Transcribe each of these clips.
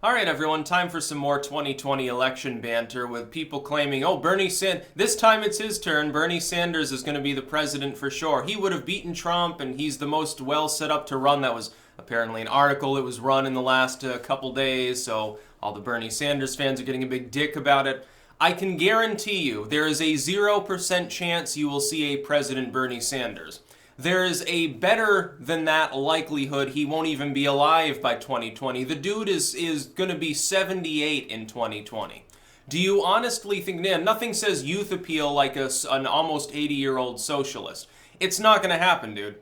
All right, everyone, time for some more 2020 election banter with people claiming, oh, this time it's his turn. Bernie Sanders is going to be the president for sure. He would have beaten Trump, and he's the most well set up to run. That was apparently an article that was run in the last couple days, so all the Bernie Sanders fans are getting a big dick about it. I can guarantee you there is a 0% chance you will see a President Bernie Sanders. There is a better than that likelihood he won't even be alive by 2020. The dude is going to be 78 in 2020. Do you honestly think, nothing says youth appeal like an almost 80-year-old socialist. It's not going to happen, dude.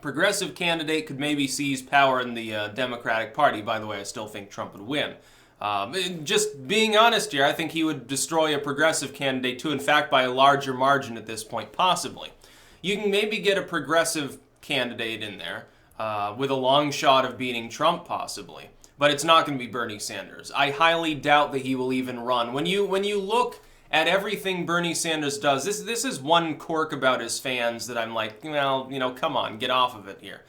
Progressive candidate could maybe seize power in the Democratic Party. By the way, I still think Trump would win. Just being honest here, I think he would destroy a progressive candidate too, in fact, by a larger margin at this point, possibly. You can maybe get a progressive candidate in there with a long shot of beating Trump, possibly. But it's not going to be Bernie Sanders. I highly doubt that he will even run. When you look at everything Bernie Sanders does, this is one quirk about his fans that I'm like, well, come on, get off of it here.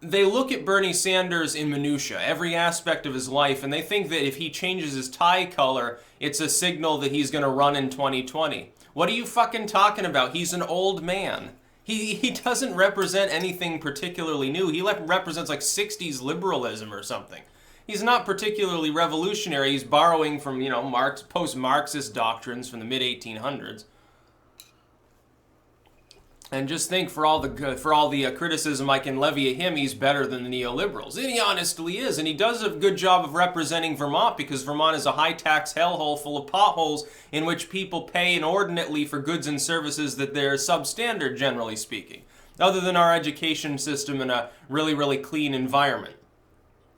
They look at Bernie Sanders in minutia, every aspect of his life, and they think that if he changes his tie color, it's a signal that he's going to run in 2020. What are you fucking talking about? He's an old man. He doesn't represent anything particularly new. He represents like 60s liberalism or something. He's not particularly revolutionary. He's borrowing from, post-Marxist doctrines from the mid-1800s. And just think, for all the criticism I can levy at him, he's better than the neoliberals. And he honestly is, and he does a good job of representing Vermont, because Vermont is a high-tax hellhole full of potholes in which people pay inordinately for goods and services that they're substandard, generally speaking, other than our education system and a really, really clean environment.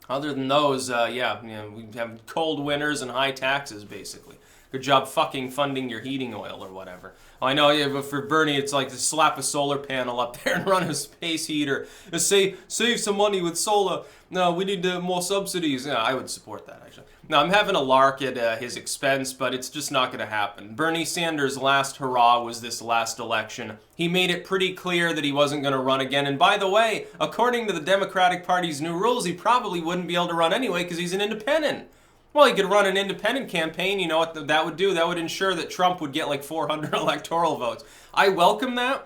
Other than those, we have cold winters and high taxes, basically. Good job fucking funding your heating oil or whatever. I know, yeah, but for Bernie, it's like to slap a solar panel up there and run a space heater. Save some money with solar. No, we need more subsidies. Yeah, I would support that, actually. No, I'm having a lark at his expense, but it's just not going to happen. Bernie Sanders' last hurrah was this last election. He made it pretty clear that he wasn't going to run again. And by the way, according to the Democratic Party's new rules, he probably wouldn't be able to run anyway because he's an independent. Well, he could run an independent campaign. You know what that would do? That would ensure that Trump would get like 400 electoral votes. I welcome that.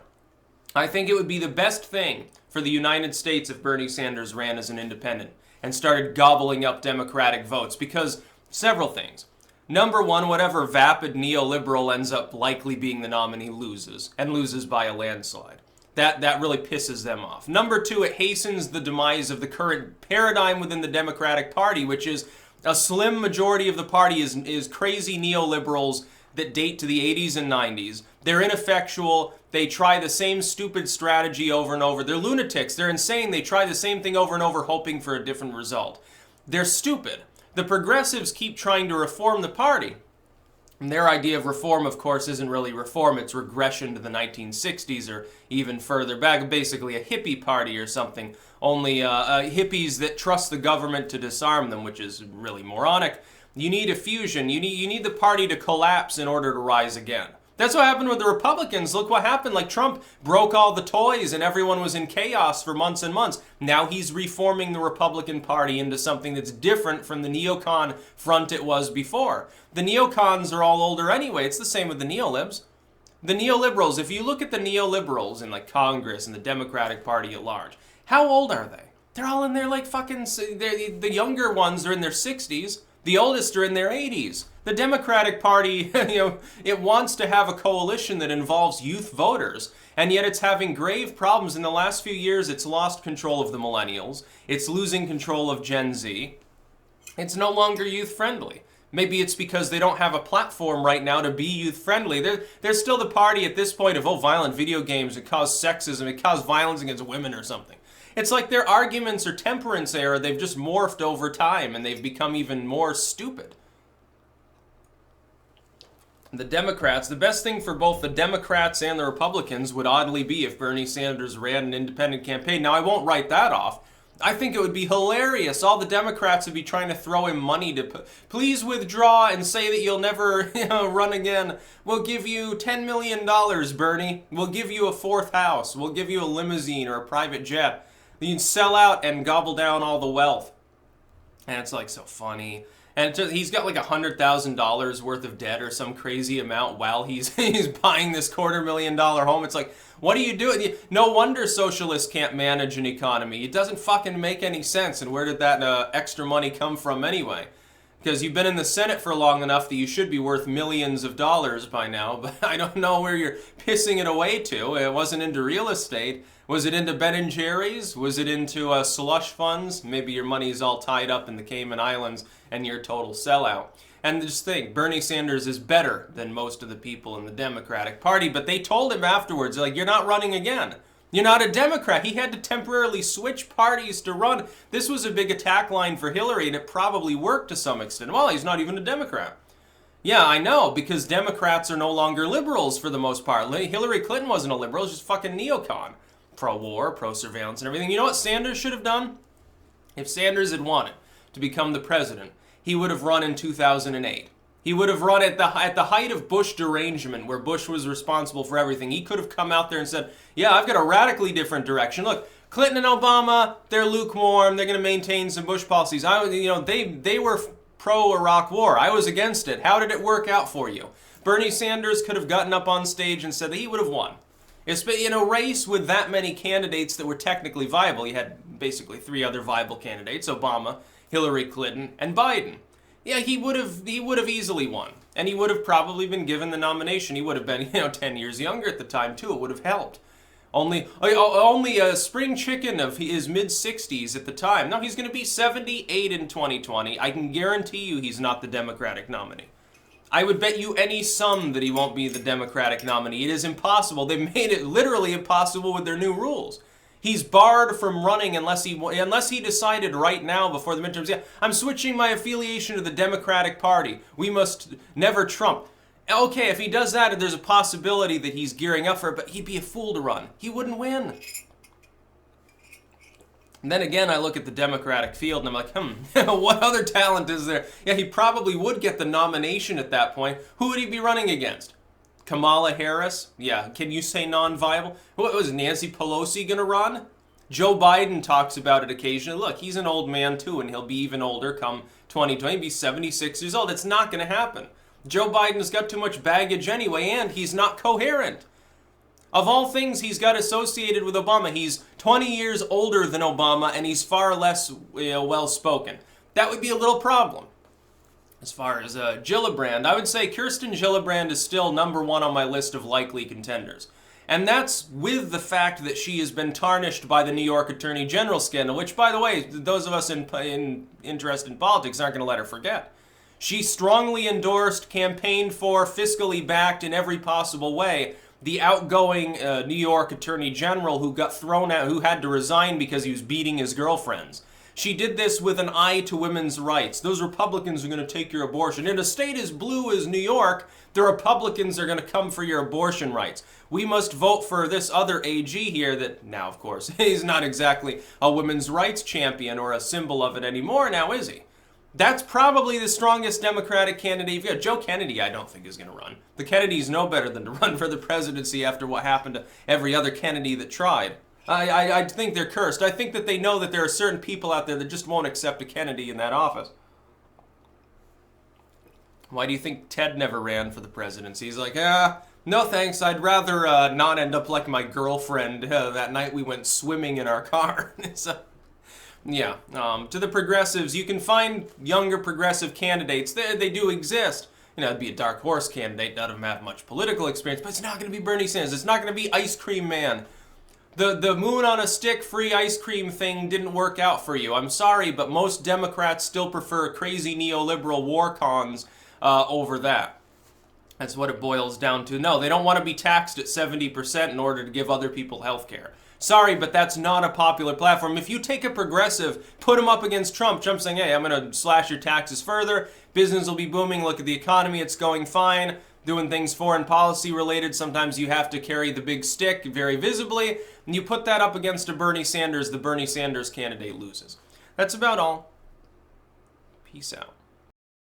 I think it would be the best thing for the United States if Bernie Sanders ran as an independent and started gobbling up Democratic votes, because several things. Number one, whatever vapid neoliberal ends up likely being the nominee loses, and loses by a landslide. That really pisses them off. Number two, it hastens the demise of the current paradigm within the Democratic Party, which is a slim majority of the party is crazy neoliberals that date to the 80s and 90s. They're ineffectual. They try the same stupid strategy over and over. They're lunatics. They're insane. They try the same thing over and over, hoping for a different result. They're stupid. The progressives keep trying to reform the party. And their idea of reform, of course, isn't really reform. It's regression to the 1960s or even further back, basically a hippie party or something. Only hippies that trust the government to disarm them, which is really moronic. You need a fusion. You need the party to collapse in order to rise again. That's what happened with the Republicans. Look what happened. Like, Trump broke all the toys and everyone was in chaos for months and months. Now he's reforming the Republican Party into something that's different from the neocon front it was before. The neocons are all older anyway. It's the same with the neolibs. The neoliberals, if you look at the neoliberals in like Congress and the Democratic Party at large, how old are they? They're all in their like fucking, the younger ones are in their 60s. The oldest are in their 80s. The Democratic Party, it wants to have a coalition that involves youth voters, and yet it's having grave problems. In the last few years, it's lost control of the millennials. It's losing control of Gen Z. It's no longer youth-friendly. Maybe it's because they don't have a platform right now to be youth-friendly. They're still the party at this point of, violent video games, it cause sexism, it cause violence against women or something. It's like their arguments are temperance era. They've just morphed over time, and they've become even more stupid. The Democrats, the best thing for both the Democrats and the Republicans would oddly be if Bernie Sanders ran an independent campaign. Now, I won't write that off. I think it would be hilarious. All the Democrats would be trying to throw him money to please withdraw and say that you'll never run again. We'll give you $10 million, Bernie. We'll give you a fourth house. We'll give you a limousine or a private jet. You can sell out and gobble down all the wealth. And it's like so funny. And he's got like $100,000 worth of debt or some crazy amount while he's buying this $250,000 home. It's like, what are you doing? No wonder socialists can't manage an economy. It doesn't fucking make any sense. And where did that extra money come from anyway? Because you've been in the Senate for long enough that you should be worth millions of dollars by now, but I don't know where you're pissing it away to. It wasn't into real estate. Was it into Ben & Jerry's? Was it into slush funds? Maybe your money's all tied up in the Cayman Islands and you're a total sellout. And just think, Bernie Sanders is better than most of the people in the Democratic Party, but they told him afterwards, like, you're not running again. You're not a Democrat. He had to temporarily switch parties to run. This was a big attack line for Hillary, and it probably worked to some extent. Well, he's not even a Democrat. Yeah, I know, because Democrats are no longer liberals for the most part. Hillary Clinton wasn't a liberal, just fucking neocon. Pro-war, pro-surveillance and everything. You know what Sanders should have done? If Sanders had wanted to become the president, he would have run in 2008. He would have run at the height of Bush derangement, where Bush was responsible for everything. He could have come out there and said, yeah, I've got a radically different direction. Look, Clinton and Obama, they're lukewarm. They're going to maintain some Bush policies. They were pro-Iraq war. I was against it. How did it work out for you? Bernie Sanders could have gotten up on stage and said that he would have won. In a race with that many candidates that were technically viable, you had basically 3 other viable candidates, Obama, Hillary Clinton, and Biden. Yeah, he would have easily won. And he would have probably been given the nomination. He would have been, 10 years younger at the time, too. It would have helped. Only a spring chicken of his mid-60s at the time. No, he's going to be 78 in 2020. I can guarantee you he's not the Democratic nominee. I would bet you any sum that he won't be the Democratic nominee. It is impossible. They made it literally impossible with their new rules. He's barred from running unless he decided right now before the midterms, yeah, I'm switching my affiliation to the Democratic Party. We must never Trump. Okay, if he does that, there's a possibility that he's gearing up for it, but he'd be a fool to run. He wouldn't win. And then again, I look at the Democratic field and I'm like, what other talent is there? Yeah, he probably would get the nomination at that point. Who would he be running against? Kamala Harris? Yeah, can you say non-viable? What was Nancy Pelosi going to run? Joe Biden talks about it occasionally. Look, he's an old man too, and he'll be even older come 2020. He'll be 76 years old. It's not going to happen. Joe Biden's got too much baggage anyway, and he's not coherent. Of all things he's got associated with Obama, he's 20 years older than Obama, and he's far less well-spoken. That would be a little problem. As far as Gillibrand, I would say Kirsten Gillibrand is still #1 on my list of likely contenders. And that's with the fact that she has been tarnished by the New York Attorney General scandal, which, by the way, those of us interested in politics aren't going to let her forget. She strongly endorsed, campaigned for, fiscally backed in every possible way the outgoing New York Attorney General who got thrown out, who had to resign because he was beating his girlfriends. She did this with an eye to women's rights. Those Republicans are going to take your abortion. In a state as blue as New York, the Republicans are going to come for your abortion rights. We must vote for this other AG here that, now of course, he's not exactly a women's rights champion or a symbol of it anymore now, is he? That's probably the strongest Democratic candidate you've got. Joe Kennedy, I don't think, is going to run. The Kennedys know better than to run for the presidency after what happened to every other Kennedy that tried. I think they're cursed. I think that they know that there are certain people out there that just won't accept a Kennedy in that office. Why do you think Ted never ran for the presidency? He's like, no thanks, I'd rather not end up like my girlfriend that night we went swimming in our car. So, yeah, to the progressives, you can find younger progressive candidates. They do exist. It'd be a dark horse candidate, none of them have much political experience, but it's not going to be Bernie Sanders. It's not going to be Ice Cream Man. The moon on a stick free ice cream thing didn't work out for you. I'm sorry, but most Democrats still prefer crazy neoliberal war cons over that. That's what it boils down to. No, they don't want to be taxed at 70% in order to give other people health care. Sorry, but that's not a popular platform. If you take a progressive, put him up against Trump, Trump's saying, hey, I'm going to slash your taxes further, business will be booming, look at the economy, it's going fine, doing things foreign policy related, sometimes you have to carry the big stick very visibly, and you put that up against a Bernie Sanders, the Bernie Sanders candidate loses. That's about all. Peace out.